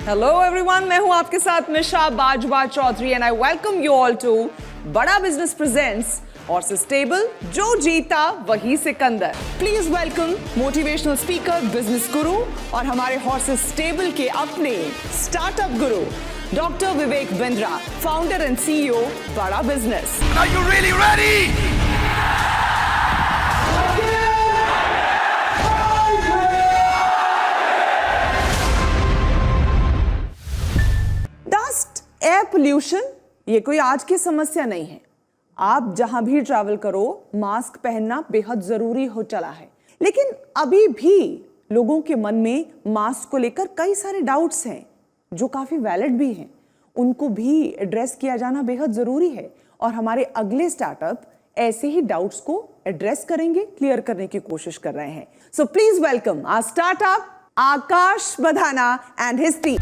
Hello everyone, मैं हूं आपके साथ Nisha Bajwa Chaudhary and I welcome you all to Bada business presents और सस्टेबल, जो जीता वही Sikandar. Please welcome motivational speaker, business guru और हमारे हॉर्सेस स्टेबल के अपने startup guru doctor Vivek Bindra, founder and CEO Bada business. Are you really ready? Dust, air pollution ये कोई आज की समस्या नहीं है। आप जहां भी ट्रैवल करो, मास्क पहनना बेहद जरूरी हो चला है। लेकिन अभी भी लोगों के मन में मास्क को लेकर कई सारे डाउट्स हैं जो काफी वैलिड भी हैं। उनको भी एड्रेस किया जाना बेहद जरूरी है और हमारे अगले स्टार्टअप ऐसे ही डाउट्स को एड्रेस करेंगे, क्लियर करने की कोशिश कर रहे हैं। So please welcome our startup Akash Badhana and his team.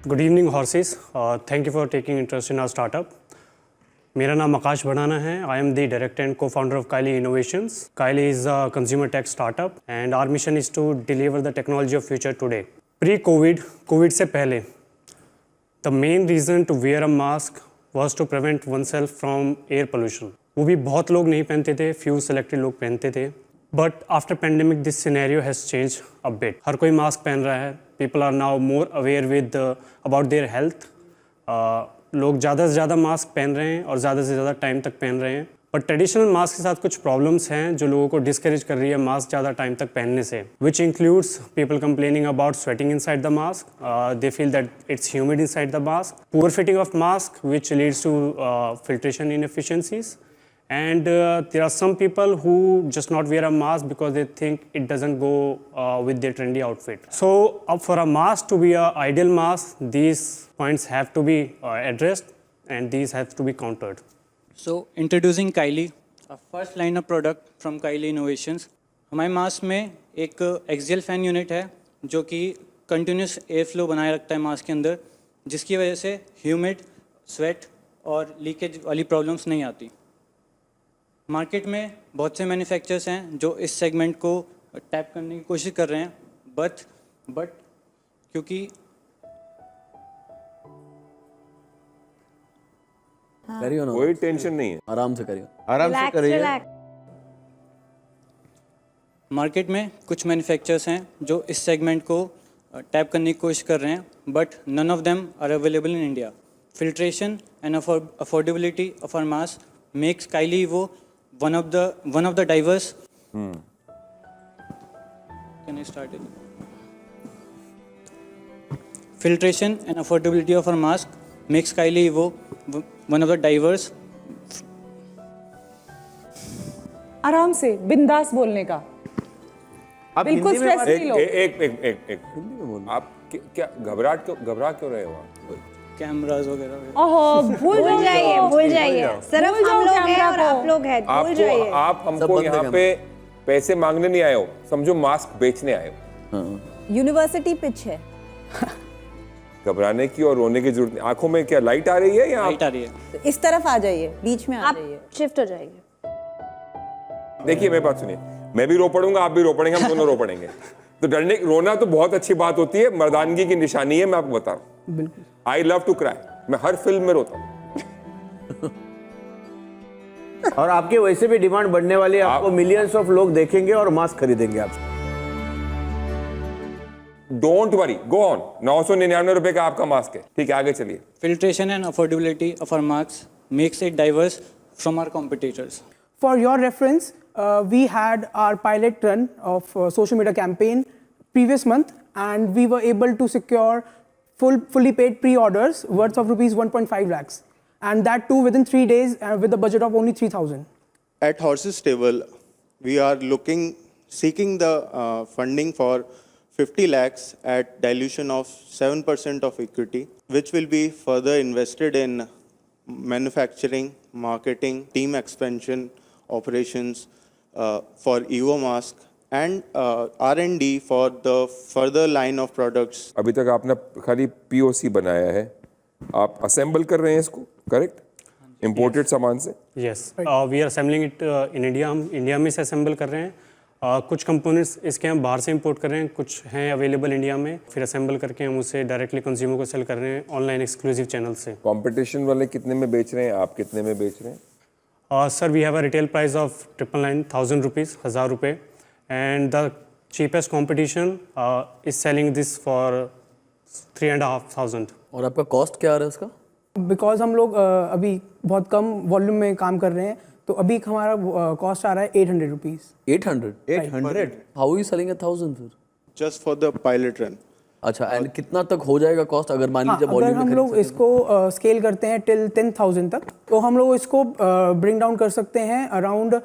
Good evening horses, thank you for taking interest in our startup. मेरा नाम आकाश बढ़ाना है। I am the director and co-founder of Kylie Innovations. Kylie is a consumer tech startup and our mission is to deliver the technology of future today. Pre-COVID, COVID से पहले, the main reason to wear a mask was to prevent oneself from air pollution. वो भी बहुत लोग नहीं पहनते थे, few selected लोग पहनते थे। But after pandemic, this scenario has changed a bit. हर कोई मास्क पहन रहा है। People are now more aware with about their health. लोग ज़्यादा से ज़्यादा मास्क पहन रहे हैं और ज़्यादा से ज़्यादा टाइम तक पहन रहे हैं। पर ट्रेडिशनल मास्क के साथ कुछ प्रॉब्लम्स हैं जो लोगों को डिस्करेज कर रही है मास्क ज़्यादा टाइम तक पहनने से, which includes people complaining about sweating inside the mask, they feel that it's humid inside the mask, poor fitting of mask which leads to filtration inefficiencies. And there are some people who just not wear a mask because they think it doesn't go with their trendy outfit. So for a mask to be an ideal mask, these points have to be addressed and these have to be countered. So introducing Kylie, a first line of product from Kylie Innovations. हमारे mask में एक axial fan unit है जो कि continuous air flow बनाए रखता है mask के अंदर, जिसकी वजह से ह्यूमिड, स्वेट और लीकेज वाली प्रॉब्लम्स नहीं आती। मार्केट में बहुत से मैन्युफैक्चरर्स हैं जो इस सेगमेंट को टैप करने की कोशिश कर रहे हैं, बट क्योंकि कोई टेंशन नहीं है, आराम से करिए, आराम से करिए। मार्केट में कुछ मैन्युफैक्चरर्स हैं जो इस सेगमेंट को टैप करने की कोशिश कर रहे हैं, but none of them are available in India. Filtration and affordability of our mask makes Kylie वो one of the diverse. Can I start it? Filtration and affordability of our mask makes Kylie वो one of the diverse. आराम से बिंदास बोलने का, बिल्कुल stress नहीं लो। एक आप क्या घबरा क्यों रहे हो आप? कैमरास वगैरह। ओहो, भूल जाइए। सिर्फ हम लोग हैं और आप लोग हैं, भूल जाइए। आप हमको यहाँ पे पैसे मांगने नहीं आए हो, समझो मास्क बेचने आए हो। यूनिवर्सिटी पिच है। घबराने की और रोने की जरूरत नहीं। आंखों में क्या लाइट आ रही है या लाइट आ रही है? इस तरफ आ जाइए, बीच में आ जाइए, शिफ्ट हो जाइए। देखिए मेरी बात सुनिए, मैं भी रो पड़ूंगा, आप भी रो पड़ेंगे, हम दोनों रो पड़ेंगे। तो रोना तो बहुत अच्छी बात होती है, मर्दानगी की निशानी है, मैं आपको बता रहा हूँ। बिल्कुल। आई लव टू क्राई, मैं हर फिल्म में रोता हूँ। और आपके वैसे भी डिमांड बढ़ने वाली है, आपको मिलियंस ऑफ लोग देखेंगे और मास्क खरीदेंगे आपसे। Don't worry, go on. 999 रुपए का आपका मास्क है, ठीक है, आगे चलिए। Filtration and affordability of our masks makes it diverse from our competitors. For your reference, we had our pilot run of social media campaign previous month, and we were able to secure fully paid pre-orders worth of rupees 1.5 lakhs, and that too within 3 days with a budget of only 3,000. At Horses Stable, we are seeking the funding for 50 lakhs at dilution of 7% of equity, which will be further invested in manufacturing, marketing, team expansion, operations for EVO mask, and R&D for the further line of products. अभी तक आपने खाली POC बनाया है, आप assemble कर रहे हैं इसको, करेक्ट? इम्पोर्टेड सामान से? Yes we are assembling it in India, हम इंडिया में से असेंबल कर रहे हैं। कुछ कंपोनेंट्स इसके हम बाहर से इंपोर्ट कर रहे हैं, कुछ हैं अवेलेबल इंडिया में, फिर असेंबल करके हम उसे डायरेक्टली कंज्यूमर को सेल कर रहे हैं ऑनलाइन एक्सक्लूसिव चैनल से। कंपटीशन वाले कितने में बेच रहे हैं, आप कितने में बेच रहे हैं? Sir we have a retail price of 999,000 rupees, 1000 रुपये, and the cheapest competition is selling this for 3,500. और आपका कॉस्ट क्या आ रहा है इसका? बिकॉज हम लोग अभी बहुत कम वॉल्यूम में काम कर रहे हैं, तो अभी हमारा कॉस्ट आ रहा है 800 रुपीज़। 800? 800? हाउ यू सेलिंग 1,000 फिर? Just for the pilot run. अच्छा, एंड कितना तक हो जाएगा कॉस्ट अगर मान लीजिए अगर वॉल्यूम में हम लोग इसको स्केल करते हैं टिल 10,000 तक, तो हम लोग इसको ब्रिंग डाउन कर सकते हैं around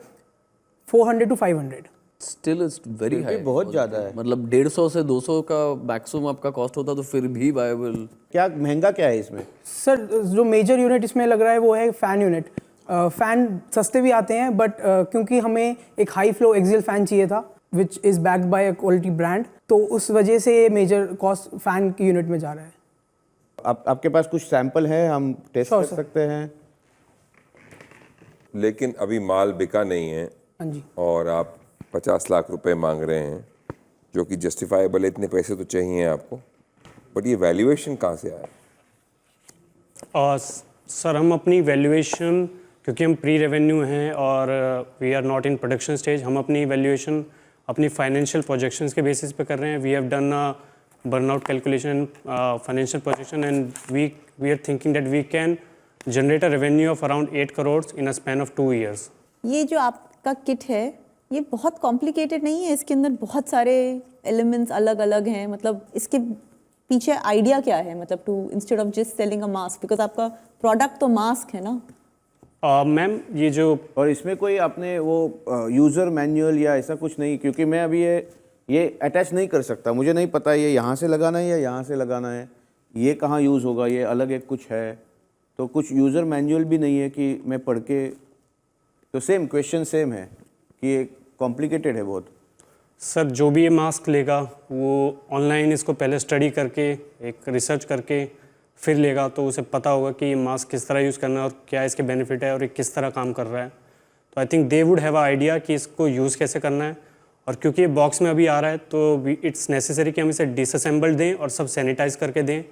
400 to 500। Still it's very high, बहुत ज़्यादा है। मतलब 150 से 200 का मैक्सिमम आपका कॉस्ट होता तो फिर भी वायबल। क्या महंगा क्या है इसमें? सर जो मेजर यूनिट इसमें लग रहा है वो है फैन यूनिट। फैन सस्ते भी आते हैं, बट क्योंकि हमें एक हाई फ्लो एक्सियल फैन चाहिए था which is backed by a quality brand, तो उस वजह से मेजर कॉस्ट फैन की यूनिट में जा रहा है। आपके पास कुछ सैंपल है, हम टेस्ट कर सकते हैं? लेकिन अभी माल बिका नहीं है हाँ जी। और आप 50 लाख रुपए मांग रहे हैं, जो कि जस्टिफाइबल है, इतने पैसे तो चाहिए आपको, बट ये वैल्यूएशन कहाँ से आया? सर हम अपनी वैल्यूएशन, क्योंकि हम प्री रेवेन्यू हैं और we are not in production stage, हम अपनी वैल्यूएशन अपनी फाइनेंशियल प्रोजेक्शंस के बेसिस पे कर रहे हैं। We have done a burnout calculation, financial projection, and we are thinking that we can generate a revenue of around 8 crore in a span of 2 years। ये जो आपका किट है ये बहुत कॉम्प्लिकेटेड नहीं है, इसके अंदर बहुत सारे एलिमेंट्स अलग अलग हैं, मतलब इसके पीछे आइडिया क्या है, मतलब to instead of just selling a mask, because आपका प्रोडक्ट तो मास्क है ना। मैम ये जो और इसमें कोई आपने वो यूज़र मैनुअल या ऐसा कुछ नहीं, क्योंकि मैं अभी ये अटैच नहीं कर सकता, मुझे नहीं पता ये यहाँ से लगाना है या यहाँ से लगाना है, ये कहाँ यूज़ होगा, ये अलग एक कुछ है, तो कुछ यूज़र मैनुअल भी नहीं है कि मैं पढ़ के, तो सेम क्वेश्चन सेम है कि ये कॉम्प्लिकेटेड है बहुत। सर जो भी ये मास्क लेगा वो ऑनलाइन इसको पहले स्टडी करके, एक रिसर्च करके फिर लेगा, तो उसे पता होगा कि ये मास्क किस तरह यूज़ करना है और क्या इसके बेनिफिट है और ये किस तरह काम कर रहा है। तो I think they would have a idea कि इसको यूज़ कैसे करना है, और क्योंकि ये बॉक्स में अभी आ रहा है तो इट्स नेसेसरी कि हम इसे डिसअसेंबल्ड दें और सब सैनिटाइज करके दें।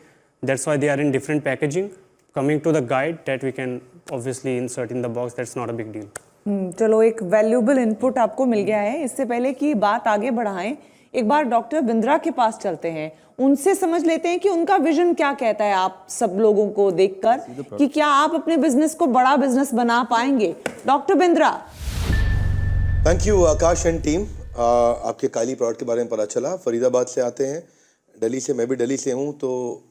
That's why they are in different packaging. Coming to the guide that we can obviously insert in the box, that's not a big deal. चलो एक वैल्यूएबल इनपुट आपको मिल गया है। इससे पहले कि बात आगे बढ़ाएं, एक बार डॉक्टर बिंद्रा के पास चलते हैं, उनसे समझ लेते हैं कि उनका विजन क्या कहता है आप सब लोगों को देखकर, कि क्या आप अपने बिजनेस को बड़ा बिजनेस बना पाएंगे। Doctor Bindra. Thank you Akash and team. आपके काली प्रोडक्ट के बारे में पता चला, फरीदाबाद से आते हैं, दिल्ली से, मैं भी दिल्ली से हूँ, तो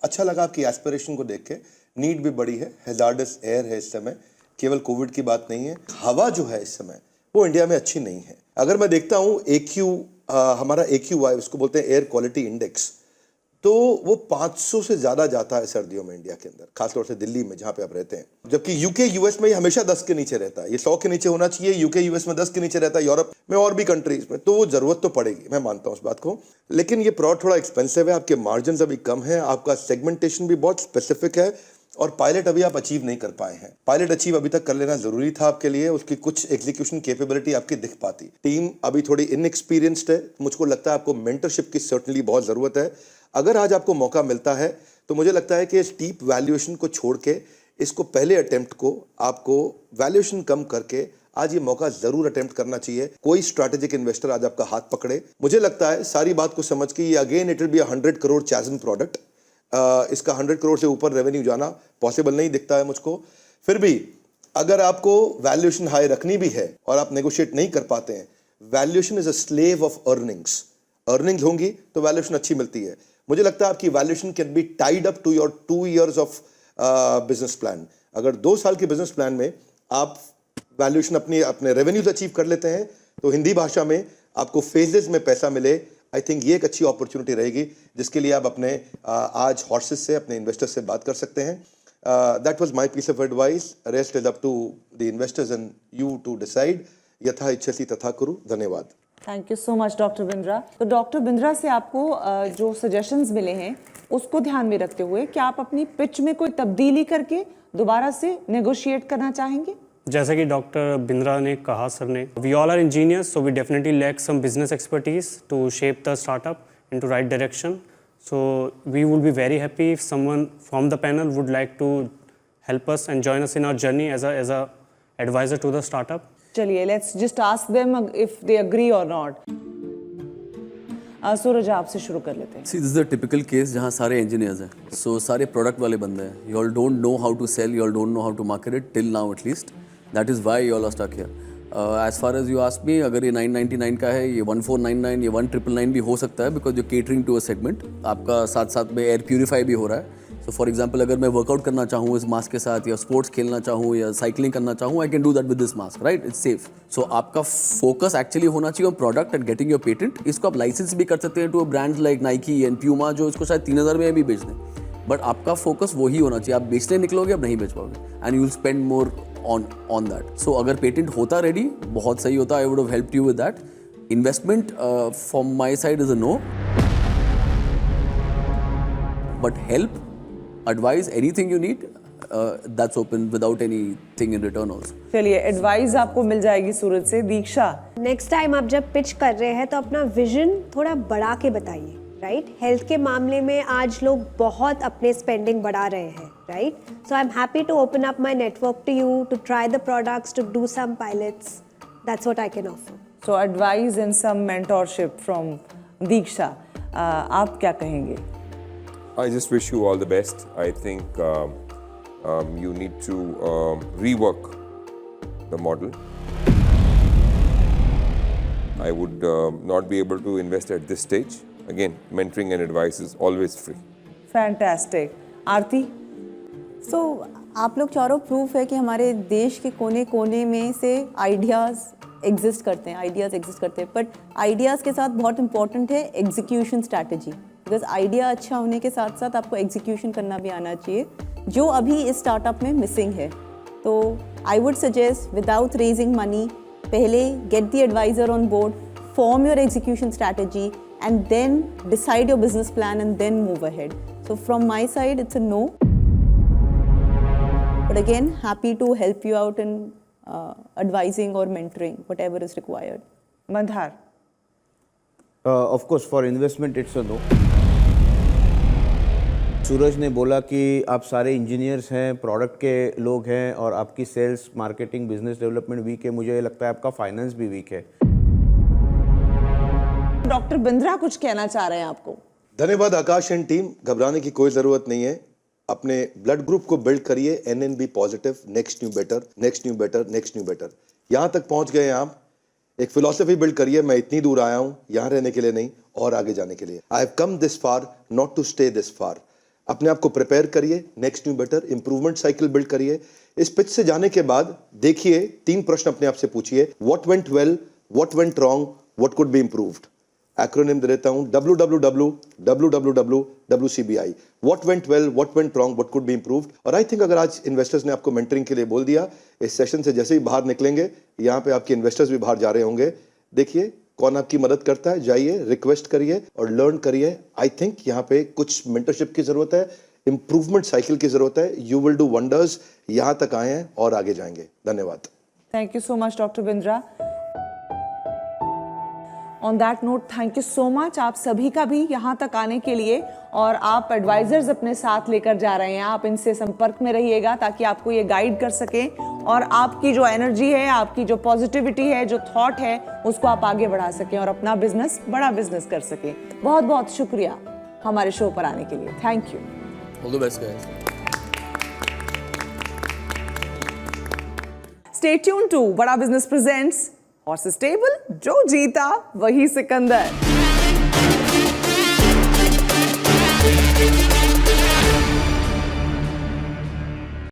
अच्छा लगा आपकी एस्पिरेशन को देख के। नीड भी बड़ी है, हैजार्डस एयर है इस समय, केवल कोविड की बात नहीं है, हवा जो है इस समय वो इंडिया में अच्छी नहीं है। अगर मैं देखता हूँ हमारा AQI, उसको बोलते हैं एयर क्वालिटी इंडेक्स, तो वो 500 से ज़्यादा जाता है सर्दियों में इंडिया के अंदर, खासतौर से दिल्ली में जहाँ पे आप रहते हैं, जबकि UK US में ये हमेशा 10 के नीचे रहता है। ये 100 के नीचे होना चाहिए, UK US में 10 के नीचे रहता है, यूरोप में और भी कंट्रीज में, तो वो ज़रूरत तो पड़ेगी, मैं मानता हूँ उस बात को। लेकिन ये प्रोडक्ट थोड़ा एक्सपेंसिव है, आपके मार्जिन अभी कम है, आपका सेगमेंटेशन भी बहुत स्पेसिफिक है, और पायलट अभी आप अचीव नहीं कर पाए हैं। पायलट अचीव अभी तक कर लेना जरूरी था आपके लिए, उसकी कुछ एग्जीक्यूशन कैपेबिलिटी आपकी दिख पाती। टीम अभी थोड़ी इनएक्सपीरियंस्ड है, मुझको लगता है आपको मेंटरशिप की सर्टनली बहुत ज़रूरत है। अगर आज आपको मौका मिलता है तो मुझे लगता है कि स्टीप वैल्यूएशन को छोड़ के इसको पहले अटेम्प्ट को आपको वैल्यूएशन कम करके आज ये मौका जरूर अटेम्प्ट करना चाहिए। कोई स्ट्रैटेजिक इन्वेस्टर आज आपका हाथ पकड़े, मुझे लगता है सारी बात को समझ के ये again it will be 100 crore चैज़न प्रोडक्ट। इसका 100 करोड़ से ऊपर रेवेन्यू जाना पॉसिबल नहीं दिखता है मुझको। फिर भी अगर आपको वैल्यूएशन हाई रखनी भी है और आप नेगोशिएट नहीं कर पाते हैं, valuation is a slave of earnings. Earnings होंगी तो वैल्यूएशन अच्छी मिलती है। मुझे लगता है आपकी valuation can be tied up to your 2 years of business plan. अगर 2 साल के बिजनेस प्लान में आप वैल्यूएशन अपने रेवेन्यूज अचीव कर लेते हैं तो हिंदी भाषा में आपको फेजेस में पैसा मिले। आई थिंक ये एक अच्छी अपॉर्चुनिटी रहेगी जिसके लिए आप अपने आज हॉर्सेस से, अपने इन्वेस्टर्स से बात कर सकते हैं। That was my piece of advice. Rest is up to the investors and you to decide. यथा इच्छसि तथा कुरु। धन्यवाद। Thank you so much doctor Bindra. तो डॉक्टर बिंद्रा से आपको जो सजेशंस मिले हैं उसको ध्यान में रखते हुए क्या आप अपनी पिच में कोई तब्दीली करके दोबारा से नेगोशिएट करना चाहेंगे? जैसा कि डॉक्टर बिंद्रा ने कहा सर ने, we all are engineers, so we definitely lack some business expertise to shape the startup into right direction. So we would be very happy if someone from the panel would like to help us and join us in our journey as a advisor to the startup. चलिए, let's just ask them if they agree or not. सूरज, आपसे शुरू कर लेते हैं. See, this is a typical case जहाँ सारे engineers हैं, so सारे product वाले बंदे हैं. You all don't know how to sell, you all don't know how to market it till now at least. That is why you all are stuck here. As far as you ask me, अगर ये 999 का है, ये 1499, ये 1999 भी हो सकता है because you're catering to a segment. आपका साथ साथ में एयर प्यूरीफाई भी हो रहा है. So for example, अगर मैं वर्कआउट करना चाहूँ इस मास्क के साथ, या स्पोर्ट्स खेलना चाहूँ, या साइकिलिंग करना चाहूँ, I can do that with this mask, right? It's safe. So आपका फोकस एक्चुअली होना चाहिए on product and getting your patent. इसको आप लाइसेंस भी कर सकते हैं to brands like Nike and Puma, जो इसको शायद 3000 में भी बेच दें. बट आपका फोकस वही होना चाहिए. आप बेचने निकलोगे, अब नहीं बेच पाओगे, and you will spend more on that. So अगर पेटेंट होता रेडी, बहुत सही होता. I would have helped you with that. Investment from my side is a no. But help, advice, anything you need, that's open without anything in return also. चलिए, advice आपको मिल जाएगी सूरज से. दीक्षा, next time आप जब pitch कर रहे हैं तो अपना विजन थोड़ा बढ़ा के बताइए, राइट? हेल्थ के मामले में आज लोग बहुत अपने स्पेंडिंग बढ़ा रहे हैं, right? So I am happy to open up my network to you, to try the products, to do some pilots. That's what I can offer. So advice and some mentorship from Diksha. आप क्या कहेंगे? I just wish you all the best. I think you need to rework the model. I would not be able to invest at this stage. Again, mentoring and advice is always free. Fantastic. Aarti, so आप लोग चारों proof है कि हमारे देश के कोने कोने में से आइडियाज़ एग्जिस्ट करते हैं, बट आइडियाज़ के साथ बहुत इंपॉर्टेंट है एग्जीक्यूशन स्ट्रैटेजी. बिकॉज आइडिया अच्छा होने के साथ साथ आपको एग्जीक्यूशन करना भी आना चाहिए, जो अभी इस स्टार्टअप में मिसिंग है. तो I would suggest without raising money, पहले get the advisor on board, form your execution strategy, and then decide your business plan and then move ahead. So from my side, it's a no. But again, happy to help you out in advising or mentoring, whatever is required. Mandhar. Of course, for investment, it's a no. सूरज ने बोला कि आप सारे engineers हैं, product के लोग हैं, और आपकी sales, marketing, business development weak है. मुझे लगता है आपका फाइनेंस भी वीक है. डॉक्टर बिंद्रा कुछ कहना चाह रहे हैं आपको. धन्यवाद आकाश एंड टीम. घबराने की कोई जरूरत नहीं है. अपने ब्लड ग्रुप को बिल्ड करिए, NNB positive, next new better, next new better, next new better. यहां तक पहुंच गए आप. एक फिलॉसफी बिल्ड करिए, मैं इतनी दूर आया हूं यहां रहने के लिए नहीं, और आगे जाने के लिए. I have come this far not to stay this far. अपने आप को प्रिपेयर करिए, next new better, improvement cycle build करिए. इस पिच से जाने के बाद देखिए 3 प्रश्न अपने आप से पूछिए. What went well, what went wrong, what could be improved. Acronym दे देता हूं, WWW, what went well, what went wrong, what could be improved. और आई थिंक अगर आज इन्वेस्टर्स ने आपको मेंटरिंग के लिए बोल दिया, इस सेशन से जैसे ही बाहर निकलेंगे, यहाँ पे आपके इन्वेस्टर्स भी बाहर जा रहे होंगे. देखिए कौन आपकी मदद करता है, जाइए, रिक्वेस्ट करिए और लर्न करिए. आई थिंक यहाँ पे कुछ मेंटरशिप की जरूरत है, इंप्रूवमेंट साइकिल की जरूरत है. You will do wonders. यहाँ तक आए हैं और आगे जाएंगे. धन्यवाद. Thank you so much doctor Bindra. On that note, thank you so much आप सभी का भी यहाँ तक आने के लिए. और आप एडवाइजर्स अपने साथ लेकर जा रहे हैं, आप इनसे संपर्क में रहिएगा ताकि आपको ये गाइड कर सकें, और आपकी जो एनर्जी है, आपकी जो पॉजिटिविटी है, जो थॉट है, उसको आप आगे बढ़ा सकें और अपना बिजनेस बड़ा बिजनेस कर सकें. बहुत बहुत शुक्रिया हमारे शो पर आने के लिए. Thank you. All the best, guys. Stay tuned to बड़ा बिजनेस प्रेजेंट्स हॉर्सेस टेबल. जो जीता वही सिकंदर.